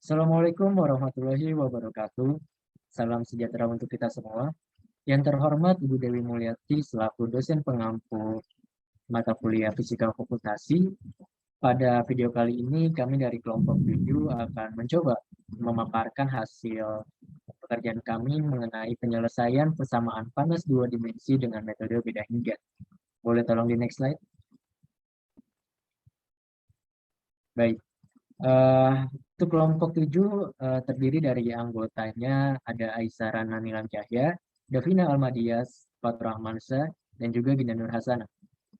Assalamualaikum warahmatullahi wabarakatuh. Salam sejahtera untuk kita semua. Yang terhormat Ibu Dewi Mulyati selaku dosen pengampu mata kuliah Fisika Komputasi. Pada video kali ini kami dari kelompok 7 akan mencoba memaparkan hasil pekerjaan kami mengenai penyelesaian persamaan panas dua dimensi dengan metode beda hingga. Boleh tolong di next slide? Baik. Untuk kelompok 7 terdiri dari anggotanya ada Aisyah Nilam Cahya, Davina Almadias, Fatur Rahmansyah, dan juga Gina Nur Hasanah.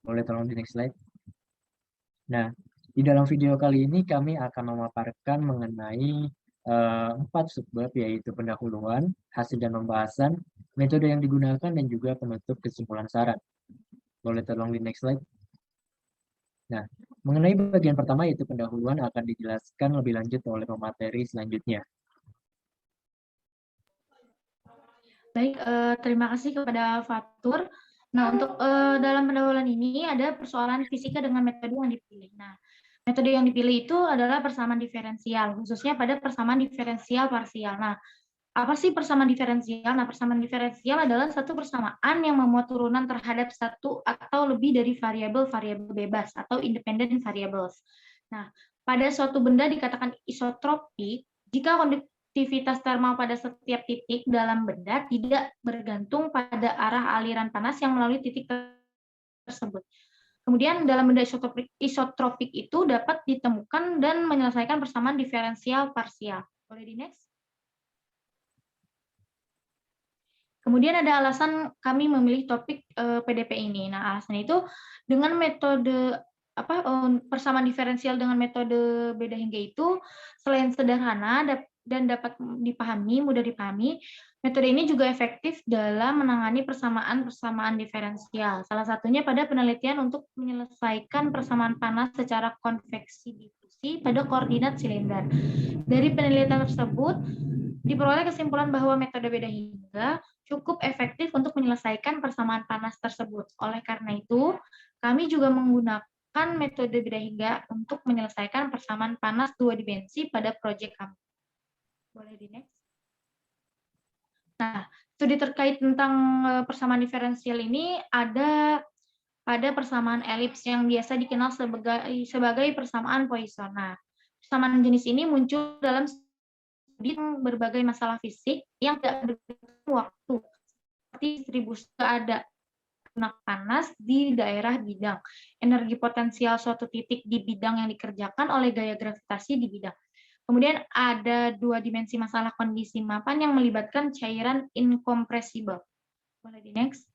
Boleh tolong di next slide? Nah, di dalam video kali ini kami akan memaparkan mengenai 4 subbab, yaitu pendahuluan, hasil dan pembahasan, metode yang digunakan, dan juga penutup kesimpulan saran. Boleh tolong di next slide? Nah, mengenai bagian pertama yaitu pendahuluan akan dijelaskan lebih lanjut oleh pemateri selanjutnya. Baik, terima kasih kepada Fatur. Nah, untuk dalam pendahuluan ini ada persoalan fisika dengan metode yang dipilih. Nah, metode yang dipilih itu adalah persamaan diferensial, khususnya pada persamaan diferensial parsial. Nah, apa sih persamaan diferensial? Nah, persamaan diferensial adalah satu persamaan yang memuat turunan terhadap satu atau lebih dari variabel-variabel bebas atau independent variables. Nah, pada suatu benda dikatakan isotropik jika aktivitas termal pada setiap titik dalam benda tidak bergantung pada arah aliran panas yang melalui titik tersebut. Kemudian dalam benda isotropik itu dapat ditemukan dan menyelesaikan persamaan diferensial parsial. Boleh di next? Kemudian ada alasan kami memilih topik PDP ini. Nah, alasan itu dengan metode persamaan diferensial dengan metode beda hingga itu selain sederhana dan dapat mudah dipahami, metode ini juga efektif dalam menangani persamaan diferensial. Salah satunya pada penelitian untuk menyelesaikan persamaan panas secara konveksi difusi pada koordinat silinder. Dari penelitian tersebut diperoleh kesimpulan bahwa metode beda hingga cukup efektif untuk menyelesaikan persamaan panas tersebut. Oleh karena itu, kami juga menggunakan metode beda hingga untuk menyelesaikan persamaan panas dua dimensi pada proyek kami. Boleh di next? Nah, studi terkait tentang persamaan diferensial ini ada pada persamaan elips yang biasa dikenal sebagai persamaan Poisson. Nah, persamaan jenis ini muncul dalam studi berbagai masalah fisik yang tidak berdasarkan waktu, seperti distribusi keadaan panas di daerah bidang, energi potensial suatu titik di bidang yang dikerjakan oleh gaya gravitasi di bidang. Kemudian ada dua dimensi masalah kondisi mapan yang melibatkan cairan incompressible. Boleh di next?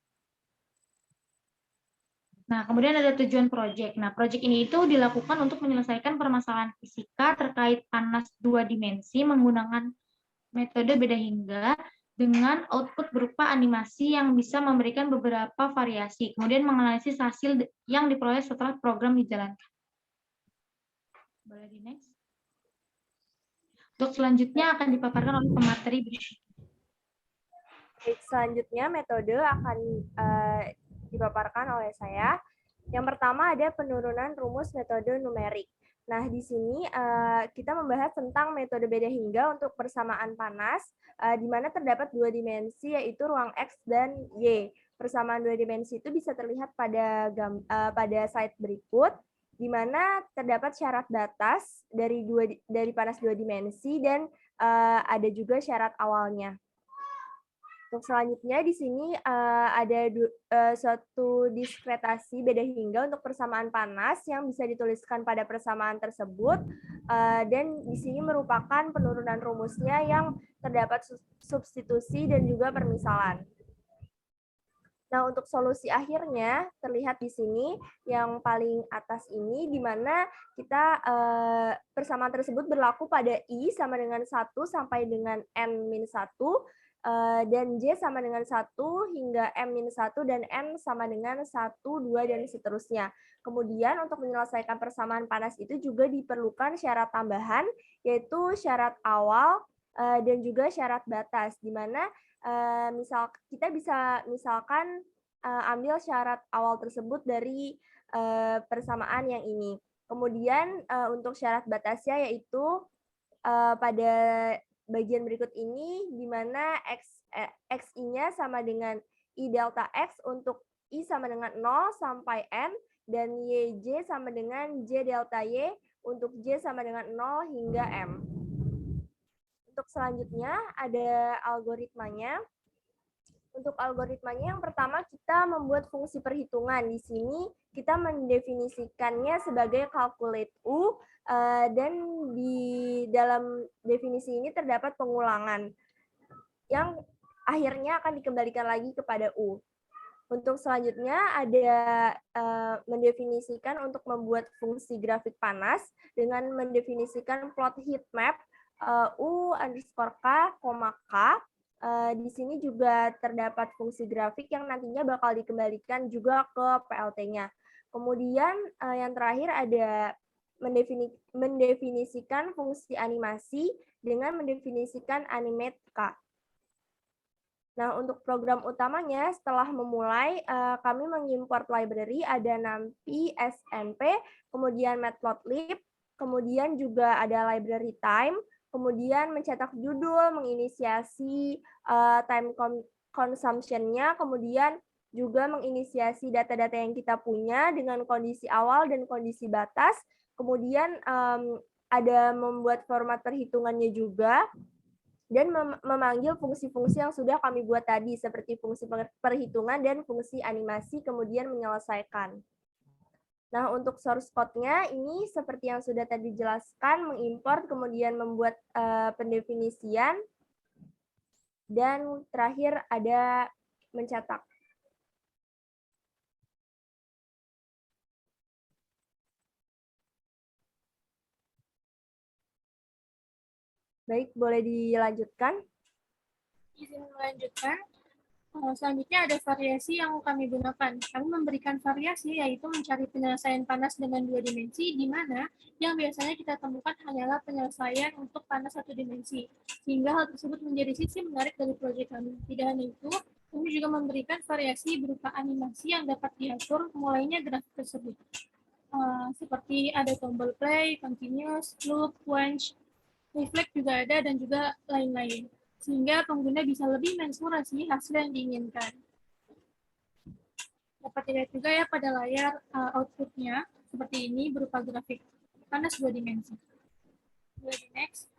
Nah, kemudian ada tujuan proyek. Nah, proyek ini itu dilakukan untuk menyelesaikan permasalahan fisika terkait panas dua dimensi menggunakan metode beda hingga dengan output berupa animasi yang bisa memberikan beberapa variasi, kemudian menganalisis hasil yang diperoleh setelah program dijalankan. Boleh di next? Untuk selanjutnya akan dipaparkan oleh pemateri berikut. Selanjutnya metode akan dipaparkan oleh saya. Yang pertama ada penurunan rumus metode numerik. Nah, di sini kita membahas tentang metode beda hingga untuk persamaan panas, di mana terdapat dua dimensi, yaitu ruang X dan Y. Persamaan dua dimensi itu bisa terlihat pada slide berikut, di mana terdapat syarat batas dari panas dua dimensi dan ada juga syarat awalnya. Untuk selanjutnya di sini ada suatu diskretasi beda hingga untuk persamaan panas yang bisa dituliskan pada persamaan tersebut, dan di sini merupakan penurunan rumusnya yang terdapat substitusi dan juga permisalan. Nah, untuk solusi akhirnya terlihat di sini yang paling atas ini, di mana kita persamaan tersebut berlaku pada I sama dengan 1 sampai dengan N-1, dan J sama dengan 1 hingga M-1, dan N sama dengan 1, 2, dan seterusnya. Kemudian untuk menyelesaikan persamaan panas itu juga diperlukan syarat tambahan, yaitu syarat awal dan juga syarat batas, di mana kita bisa misalkan ambil syarat awal tersebut dari persamaan yang ini. Kemudian untuk syarat batasnya yaitu pada bagian berikut ini, di mana XI-nya sama dengan I delta X untuk I sama dengan 0 sampai N, dan YJ sama dengan J delta Y untuk J sama dengan 0 hingga M. Untuk selanjutnya ada algoritmanya. Untuk algoritmanya yang pertama kita membuat fungsi perhitungan. Di sini kita mendefinisikannya sebagai calculate U, dan di dalam definisi ini terdapat pengulangan yang akhirnya akan dikembalikan lagi kepada U. Untuk selanjutnya ada mendefinisikan untuk membuat fungsi grafik panas dengan mendefinisikan plot heat map U underscore K, K. Di sini juga terdapat fungsi grafik yang nantinya bakal dikembalikan juga ke PLT-nya. Kemudian yang terakhir ada mendefinisikan fungsi animasi dengan mendefinisikan animate K. Nah, untuk program utamanya setelah memulai, kami mengimport library ada NumPy, SNP, kemudian Matplotlib, kemudian juga ada library time, kemudian mencetak judul, menginisiasi time consumption-nya, kemudian juga menginisiasi data-data yang kita punya dengan kondisi awal dan kondisi batas, kemudian ada membuat format perhitungannya juga, dan memanggil fungsi-fungsi yang sudah kami buat tadi, seperti fungsi perhitungan dan fungsi animasi, kemudian menyelesaikan. Nah, untuk source code-nya ini seperti yang sudah tadi dijelaskan, mengimport, kemudian membuat pendefinisian, dan terakhir ada mencetak. Baik, boleh dilanjutkan. Izin melanjutkan. Selanjutnya ada variasi yang kami gunakan. Kami memberikan variasi yaitu mencari penyelesaian panas dengan 2 dimensi, di mana yang biasanya kita temukan hanyalah penyelesaian untuk panas 1 dimensi. Sehingga hal tersebut menjadi sisi menarik dari proyek kami. Tidak hanya itu, kami juga memberikan variasi berupa animasi yang dapat diatur mulainya grafik tersebut. Seperti ada tombol play, continuous, loop, quench, reflect juga ada, dan juga lain-lain. Sehingga pengguna bisa lebih mengeksplorasi hasil yang diinginkan. Dapat dilihat juga ya pada layar output-nya, seperti ini berupa grafik panas 2 dimensi. Boleh di next.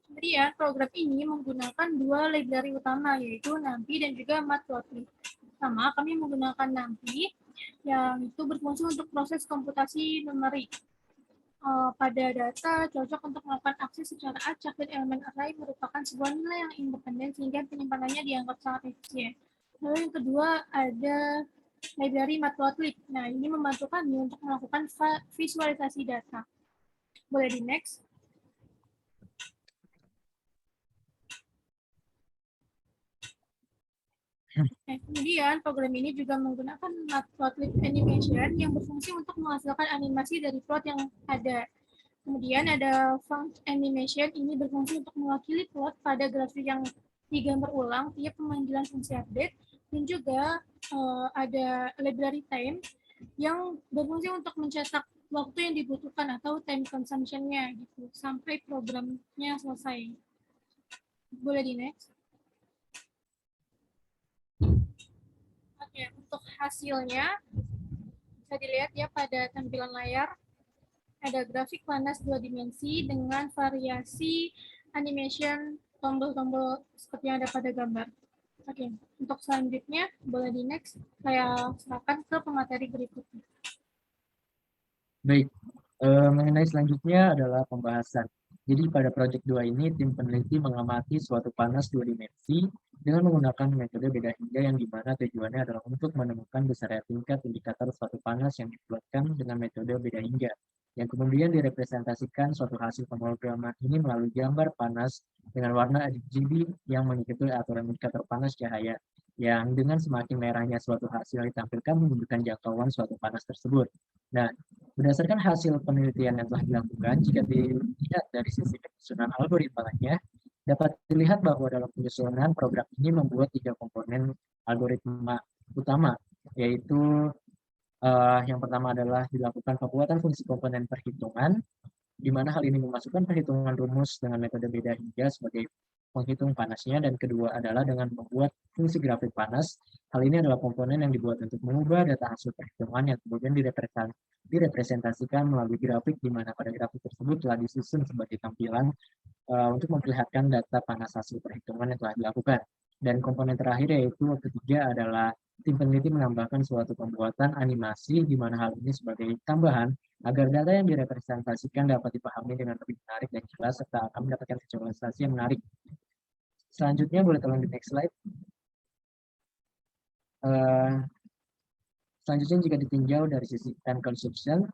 Kemudian program ini menggunakan 2 library utama, yaitu NumPy dan juga Matplotlib. Pertama, kami menggunakan NumPy, yang itu berfungsi untuk proses komputasi numerik. Pada data cocok untuk melakukan akses secara acak, dan elemen array merupakan sebuah nilai yang independen sehingga penyimpanannya dianggap sangat efisien. Lalu yang kedua ada library Matplotlib. Nah, ini membantu kami untuk melakukan visualisasi data. Boleh di next. Nah, kemudian program ini juga menggunakan Matplotlib animation yang berfungsi untuk menghasilkan animasi dari plot yang ada. Kemudian ada funct animation, ini berfungsi untuk mewakili plot pada grafik yang digambar ulang tiap pemanggilan fungsi update, dan juga ada library time yang berfungsi untuk mencetak waktu yang dibutuhkan atau time consumption-nya gitu sampai programnya selesai. Boleh di next. Oke, untuk hasilnya bisa dilihat ya pada tampilan layar. Ada grafik panas 2 dimensi dengan variasi animation tombol-tombol seperti yang ada pada gambar. Oke, untuk selanjutnya boleh di next. Saya serahkan ke pemateri berikutnya. Baik, mengenai selanjutnya adalah pembahasan. Jadi pada proyek 2 ini, tim peneliti mengamati suatu panas 2 dimensi dengan menggunakan metode beda hingga, yang dimana tujuannya adalah untuk menemukan besaran tingkat indikator suatu panas yang dibuatkan dengan metode beda hingga, yang kemudian direpresentasikan suatu hasil pemrograman ini melalui gambar panas dengan warna RGB yang mengikuti aturan indikator panas cahaya, yang dengan semakin merahnya suatu hasil ditampilkan menunjukkan jangkauan suatu panas tersebut. Nah, berdasarkan hasil penelitian yang telah dilakukan, jika dilihat dari sisi penyusunan algoritmanya, dapat dilihat bahwa dalam penyusunan program ini membuat 3 komponen algoritma utama, yaitu Yang pertama adalah dilakukan pembuatan fungsi komponen perhitungan, di mana hal ini memasukkan perhitungan rumus dengan metode beda hingga sebagai penghitung panasnya, dan kedua adalah dengan membuat fungsi grafik panas. Hal ini adalah komponen yang dibuat untuk mengubah data hasil perhitungan yang kemudian direpresentasikan melalui grafik, di mana pada grafik tersebut telah disusun sebagai tampilan untuk memperlihatkan data panas hasil perhitungan yang telah dilakukan. Dan komponen terakhir yaitu ketiga adalah tim peneliti menambahkan suatu pembuatan animasi, di mana hal ini sebagai tambahan agar data yang direpresentasikan dapat dipahami dengan lebih menarik dan jelas, serta akan mendapatkan visualisasi yang menarik. Selanjutnya, boleh tolong di next slide. Selanjutnya, jika ditinjau dari sisi time consumption,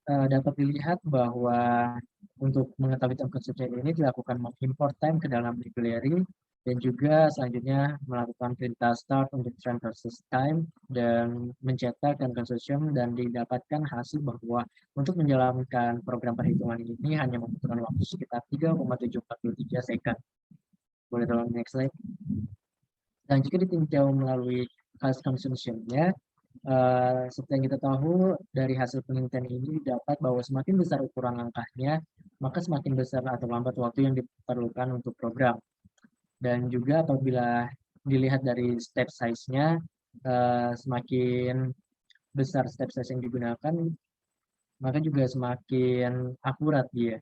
dapat dilihat bahwa untuk mengetahui time consumption ini dilakukan mengimport time ke dalam library, dan juga selanjutnya melakukan perintah start untuk trend versus time dan mencetak time consumption, dan didapatkan hasil bahwa untuk menjalankan program perhitungan ini hanya membutuhkan waktu sekitar 3,743 second. Boleh tolong next slide. Dan jika ditinjau melalui cost consumption-nya, seperti yang kita tahu dari hasil penelitian ini dapat bahwa semakin besar ukuran langkahnya, maka semakin besar atau lambat waktu yang diperlukan untuk program. Dan juga apabila dilihat dari step size-nya, semakin besar step size yang digunakan, maka juga semakin akurat dia.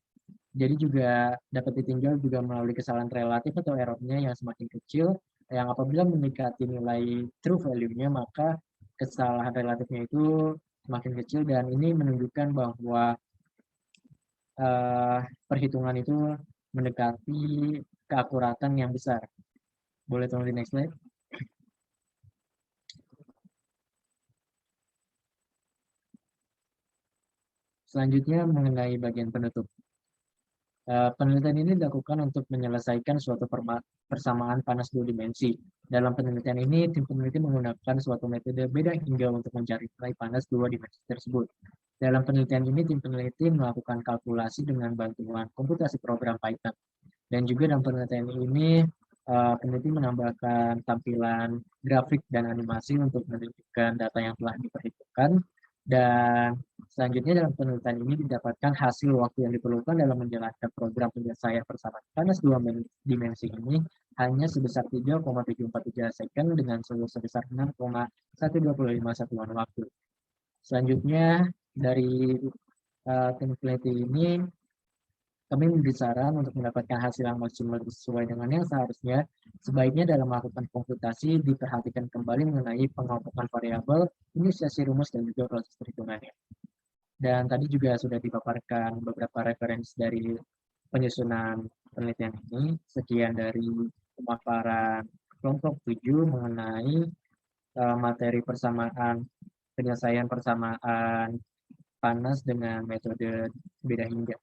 Jadi juga dapat ditinjau juga melalui kesalahan relatif atau error-nya yang semakin kecil, yang apabila mendekati nilai true value-nya, maka kesalahan relatifnya itu semakin kecil, dan ini menunjukkan bahwa perhitungan itu mendekati keakuratan yang besar. Boleh tolong di next slide. Selanjutnya mengenai bagian penutup. Penelitian ini dilakukan untuk menyelesaikan suatu persamaan panas dua dimensi. Dalam penelitian ini, tim peneliti menggunakan suatu metode beda hingga untuk mencari nilai panas dua dimensi tersebut. Dalam penelitian ini, tim peneliti melakukan kalkulasi dengan bantuan komputasi program Python. Dan juga dalam penelitian ini, peneliti menambahkan tampilan grafik dan animasi untuk menunjukkan data yang telah diperhitungkan. Dan selanjutnya dalam penelitian ini didapatkan hasil waktu yang diperlukan dalam menjalankan program penyelesaian persamaan panas dua dimensi ini hanya sebesar 3,743 second dengan suhu sebesar 6,125 satuan waktu. Selanjutnya dari tim peneliti ini, kami memberi saran untuk mendapatkan hasil yang maksimal sesuai dengan yang seharusnya. Sebaiknya dalam melakukan komputasi diperhatikan kembali mengenai pengelompokan variabel, inisiasi rumus, dan juga proses perhitungannya. Dan tadi juga sudah dipaparkan beberapa referensi dari penyusunan penelitian ini. Sekian dari pemaparan kelompok 7 mengenai materi persamaan, penyelesaian persamaan panas dengan metode beda hingga.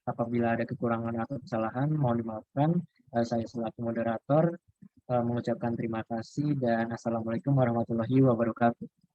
Apabila ada kekurangan atau kesalahan, mohon dimaafkan. Saya selaku moderator mengucapkan terima kasih dan assalamualaikum warahmatullahi wabarakatuh.